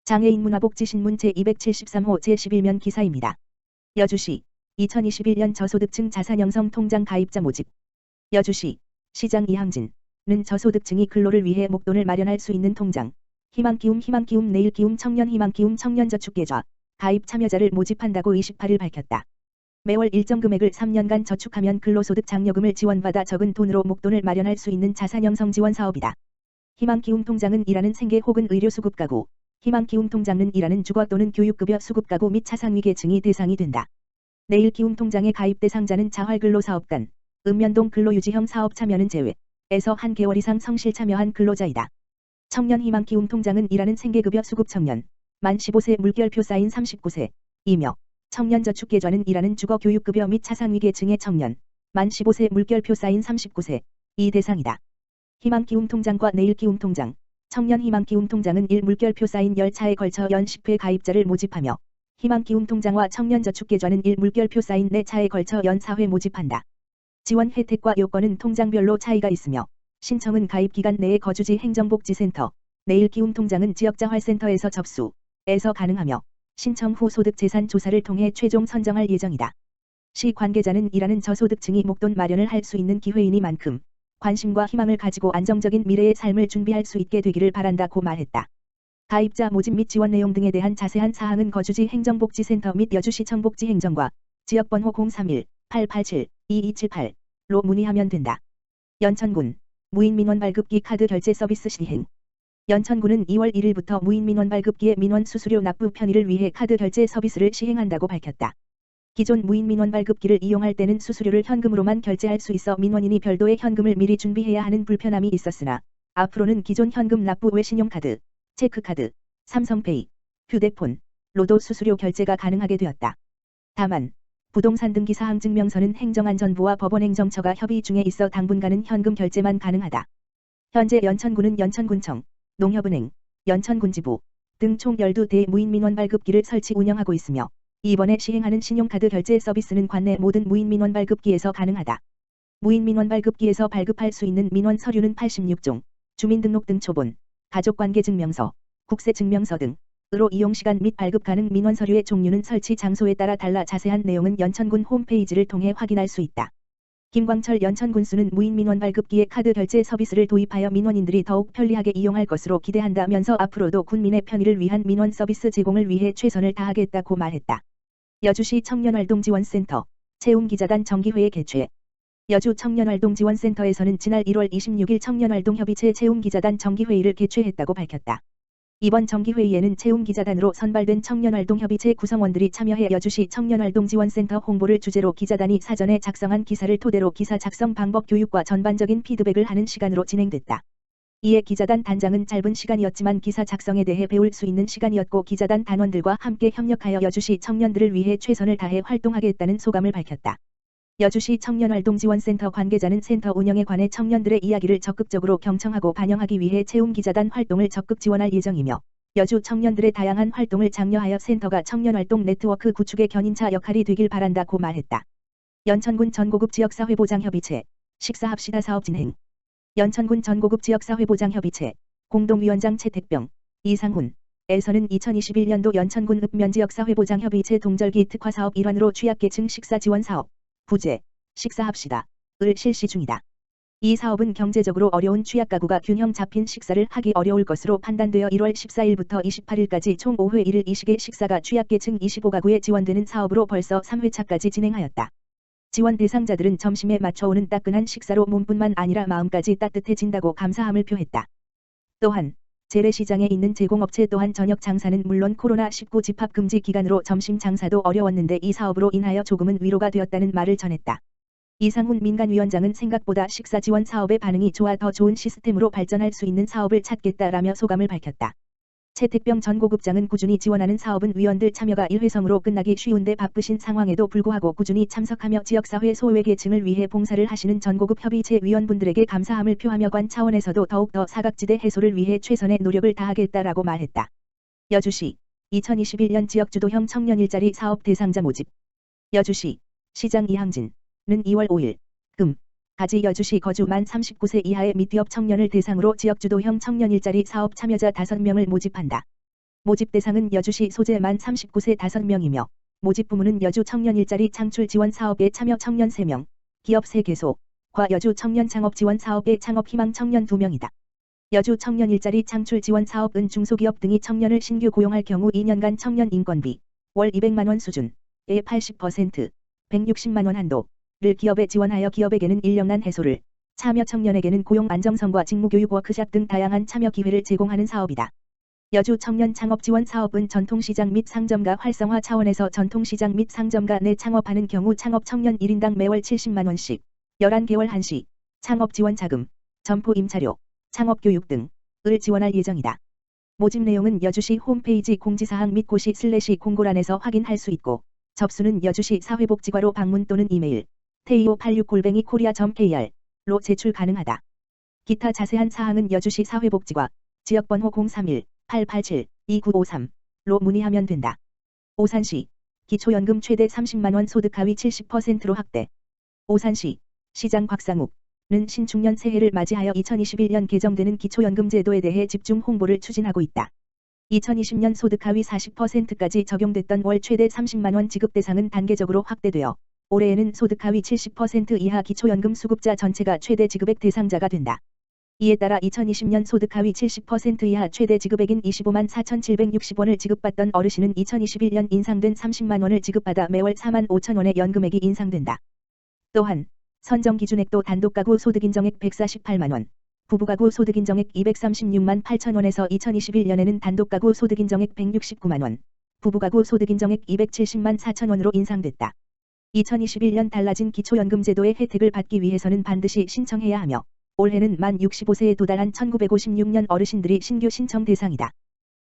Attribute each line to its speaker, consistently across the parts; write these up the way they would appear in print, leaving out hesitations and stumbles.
Speaker 1: 장애인 문화복지신문 제273호 제11면 기사입니다. 여주시 2021년 저소득층 자산형성 통장 가입자 모집. 여주시 시장 이항진은 저소득층이 근로를 위해 목돈을 마련할 수 있는 통장 희망기움 내일기움 청년희망기움 청년저축계좌 가입 참여자를 모집한다고 28일 밝혔다. 매월 일정 금액을 3년간 저축하면 근로소득 장려금을 지원받아 적은 돈으로 목돈을 마련할 수 있는 자산형성 지원 사업이다. 희망기움 통장은 일하는 생계 혹은 의료 수급 가구, 희망기움 통장은 일하는 주거 또는 교육급여 수급 가구 및 차상위 계층이 대상이 된다. 내일기움 통장의 가입 대상자는 자활근로사업단, 읍면동 근로유지형 사업 참여는 제외에서 한 개월 이상 성실 참여한 근로자이다. 청년희망기움 통장은 일하는 생계급여 수급 청년, 만 15세 물결표 쌓인 39세이며 청년저축계좌는 일하는 주거 교육급여 및 차상위 계층의 청년, 만 15세 물결표 쌓인 39세 이 대상이다. 희망기움 통장과 내일기움 통장, 청년희망기움 통장은 1물결표 쌓인 10차에 걸쳐 연 10회 가입자를 모집하며 희망기움 통장과 청년저축계좌는 1물결표 쌓인 4차에 걸쳐 연 4회 모집한다. 지원 혜택과 요건은 통장별로 차이가 있으며 신청은 가입기간 내에 거주지 행정복지센터, 내일기움 통장은 지역자활센터에서 접수에서 가능하며 신청 후 소득재산 조사를 통해 최종 선정할 예정이다. 시 관계자는 일하는 저소득층이 목돈 마련을 할 수 있는 기회이니만큼 관심과 희망을 가지고 안정적인 미래의 삶을 준비할 수 있게 되기를 바란다고 말했다. 가입자 모집 및 지원 내용 등에 대한 자세한 사항은 거주지 행정복지센터 및 여주시청 복지행정과 지역번호 031-887-2278로 문의하면 된다. 연천군 무인민원 발급기 카드 결제 서비스 시행. 연천군은 2월 1일부터 무인민원 발급기의 민원 수수료 납부 편의를 위해 카드 결제 서비스를 시행한다고 밝혔다. 기존 무인민원 발급기를 이용할 때는 수수료를 현금으로만 결제할 수 있어 민원인이 별도의 현금을 미리 준비해야 하는 불편함이 있었으나 앞으로는 기존 현금 납부 외 신용카드, 체크카드, 삼성페이, 휴대폰로도 수수료 결제가 가능하게 되었다. 다만 부동산 등기 사항 증명서는 행정안전부와 법원행정처가 협의 중에 있어 당분간은 현금 결제만 가능하다. 현재 연천군은 연천군청, 농협은행, 연천군지부 등 총 12대의 무인민원 발급기를 설치 운영하고 있으며 이번에 시행하는 신용카드 결제 서비스는 관내 모든 무인민원 발급기에서 가능하다. 무인민원 발급기에서 발급할 수 있는 민원 서류는 86종, 주민등록등 초본, 가족관계증명서, 국세증명서 등으로 이용시간 및 발급 가능 민원서류의 종류는 설치 장소에 따라 달라 자세한 내용은 연천군 홈페이지를 통해 확인할 수 있다. 김광철 연천군수는 무인민원 발급기의 카드 결제 서비스를 도입하여 민원인들이 더욱 편리하게 이용할 것으로 기대한다면서 앞으로도 군민의 편의를 위한 민원 서비스 제공을 위해 최선을 다하겠다고 말했다. 여주시 청년활동지원센터 채움기자단 정기회의 개최. 여주 청년활동지원센터에서는 지난 1월 26일 청년활동협의체 채움기자단 정기회의를 개최했다고 밝혔다. 이번 정기회의에는 채움기자단으로 선발된 청년활동협의체 구성원들이 참여해 여주시 청년활동지원센터 홍보를 주제로 기자단이 사전에 작성한 기사를 토대로 기사 작성 방법 교육과 전반적인 피드백을 하는 시간으로 진행됐다. 이에 기자단 단장은 짧은 시간이었지만 기사 작성에 대해 배울 수 있는 시간이었고 기자단 단원들과 함께 협력하여 여주시 청년들을 위해 최선을 다해 활동하겠다는 소감을 밝혔다. 여주시 청년활동지원센터 관계자는 센터 운영에 관해 청년들의 이야기를 적극적으로 경청하고 반영하기 위해 채움기자단 활동을 적극 지원할 예정이며 여주 청년들의 다양한 활동을 장려하여 센터가 청년활동 네트워크 구축의 견인차 역할이 되길 바란다고 말했다. 연천군 전고급 지역사회보장협의체 식사합시다 사업 진행. 연천군 전고급 지역사회보장협의체 공동위원장 채택병 이상훈에서는 2021년도 연천군 읍면지역사회보장협의체 동절기 특화사업 일환으로 취약계층 식사지원사업 부재 식사합시다을 실시 중이다. 이 사업은 경제적으로 어려운 취약가구가 균형 잡힌 식사를 하기 어려울 것으로 판단되어 1월 14일부터 28일까지 총 5회 1일 2식의 식사가 취약계층 25가구에 지원되는 사업으로 벌써 3회차까지 진행하였다. 지원 대상자들은 점심에 맞춰오는 따끈한 식사로 몸뿐만 아니라 마음까지 따뜻해진다고 감사함을 표했다. 또한 재래시장에 있는 제공업체 또한 저녁 장사는 물론 코로나19 집합금지 기간으로 점심 장사도 어려웠는데 이 사업으로 인하여 조금은 위로가 되었다는 말을 전했다. 이상훈 민간위원장은 생각보다 식사 지원 사업의 반응이 좋아 더 좋은 시스템으로 발전할 수 있는 사업을 찾겠다라며 소감을 밝혔다. 채택병 전고급장은 꾸준히 지원하는 사업은 위원들 참여가 일회성으로 끝나기 쉬운데 바쁘신 상황에도 불구하고 꾸준히 참석하며 지역사회 소외계층을 위해 봉사를 하시는 전고급 협의체 위원분들에게 감사함을 표하며 관 차원에서도 더욱더 사각지대 해소를 위해 최선의 노력을 다하겠다라고 말했다. 여주시 2021년 지역주도형 청년 일자리 사업 대상자 모집. 여주시 시장 이항진은 2월 5일 금 가지 여주시 거주 만 39세 이하의 미취업 청년을 대상으로 지역주도형 청년 일자리 사업 참여자 5명을 모집한다. 모집 대상은 여주시 소재 만 39세 5명이며 모집 부문은 여주 청년 일자리 창출 지원 사업에 참여 청년 3명, 기업 3개소, 과 여주 청년 창업 지원 사업에 창업 희망 청년 2명이다. 여주 청년 일자리 창출 지원 사업은 중소기업 등이 청년을 신규 고용할 경우 2년간 청년 인건비 월 200만 원 수준의 80%, 160만 원 한도를 기업에 지원하여 기업에게는 인력난 해소를, 참여 청년에게는 고용 안정성과 직무교육 워크숍 등 다양한 참여 기회를 제공하는 사업이다. 여주 청년 창업 지원 사업은 전통시장 및 상점가 활성화 차원에서 전통시장 및 상점가 내 창업하는 경우 창업 청년 1인당 매월 70만 원씩 11개월 한시 창업 지원 자금, 점포 임차료, 창업교육 등을 지원할 예정이다. 모집 내용은 여주시 홈페이지 공지사항 및 고시/공고란에서 확인할 수 있고 접수는 여주시 사회복지과로 방문 또는 이메일 teo86@korea.kr로 제출 가능하다. 기타 자세한 사항은 여주시 사회복지과 지역번호 031-887-2953로 문의하면 된다. 오산시 기초연금 최대 30만 원 소득 하위 70%로 확대. 오산시 시장 곽상욱는 신축년 새해를 맞이하여 2021년 개정되는 기초연금 제도에 대해 집중 홍보를 추진하고 있다. 2020년 소득 하위 40%까지 적용됐던 월 최대 30만 원 지급 대상은 단계적으로 확대되어 올해에는 소득 하위 70% 이하 기초연금 수급자 전체가 최대 지급액 대상자가 된다. 이에 따라 2020년 소득 하위 70% 이하 최대 지급액인 25만 4,760원을 지급받던 어르신은 2021년 인상된 30만 원을 지급받아 매월 4만 5천 원의 연금액이 인상된다. 또한 선정기준액도 단독가구 소득인정액 148만 원, 부부가구 소득인정액 236만 8천 원에서 2021년에는 단독가구 소득인정액 169만 원, 부부가구 소득인정액 270만 4천 원으로 인상됐다. 2021년 달라진 기초연금 제도의 혜택을 받기 위해서는 반드시 신청해야 하며 올해는 만 65세에 도달한 1956년 어르신들이 신규 신청 대상이다.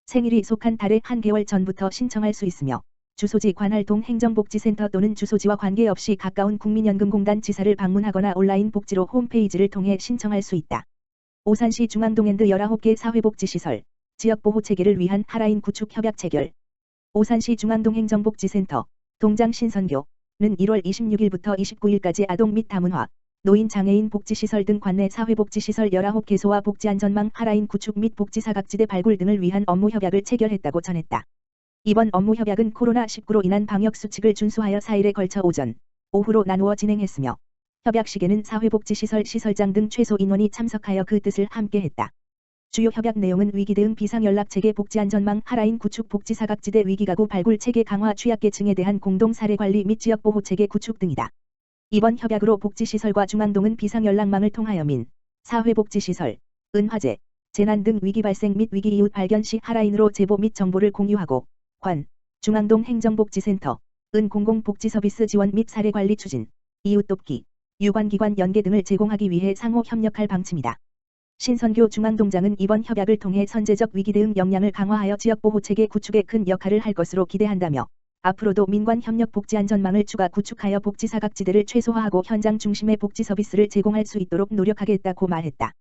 Speaker 1: 생일이 속한 달의 한 개월 전부터 신청할 수 있으며 주소지 관할동 행정복지센터 또는 주소지와 관계없이 가까운 국민연금공단 지사를 방문하거나 온라인 복지로 홈페이지를 통해 신청할 수 있다. 오산시 중앙동엔드 19개 사회복지시설, 지역보호체계를 위한 하라인 구축 협약 체결. 오산시 중앙동 행정복지센터, 동장 신선교는 1월 26일부터 29일까지 아동 및 다문화, 노인 장애인 복지시설 등 관내 사회복지시설 19개소와 복지안전망 하라인 구축 및 복지사각지대 발굴 등을 위한 업무 협약을 체결했다고 전했다. 이번 업무 협약은 코로나19로 인한 방역 수칙을 준수하여 4일에 걸쳐 오전, 오후로 나누어 진행했으며 협약 시에는 사회복지시설 시설장 등 최소 인원이 참석하여 그 뜻을 함께했다. 주요 협약 내용은 위기대응 비상연락체계 복지안전망 하라인 구축 복지사각지대 위기가구 발굴 체계 강화 취약계층에 대한 공동 사례관리 및 지역보호체계 구축 등이다. 이번 협약으로 복지시설과 중앙동은 비상연락망을 통하여 민, 사회복지시설, 은화재, 재난 등 위기 발생 및 위기 이후 발견 시 하라인으로 제보 및 정보를 공유하고 관, 중앙동 행정복지센터, 은 공공복지서비스 지원 및 사례관리 추진, 이웃 돕기, 유관기관 연계 등을 제공하기 위해 상호 협력할 방침이다. 신선교 중앙동장은 이번 협약을 통해 선제적 위기대응 역량을 강화하여 지역보호체계 구축에 큰 역할을 할 것으로 기대한다며 앞으로도 민관 협력 복지안전망을 추가 구축하여 복지사각지대를 최소화하고 현장 중심의 복지서비스를 제공할 수 있도록 노력하겠다고 말했다.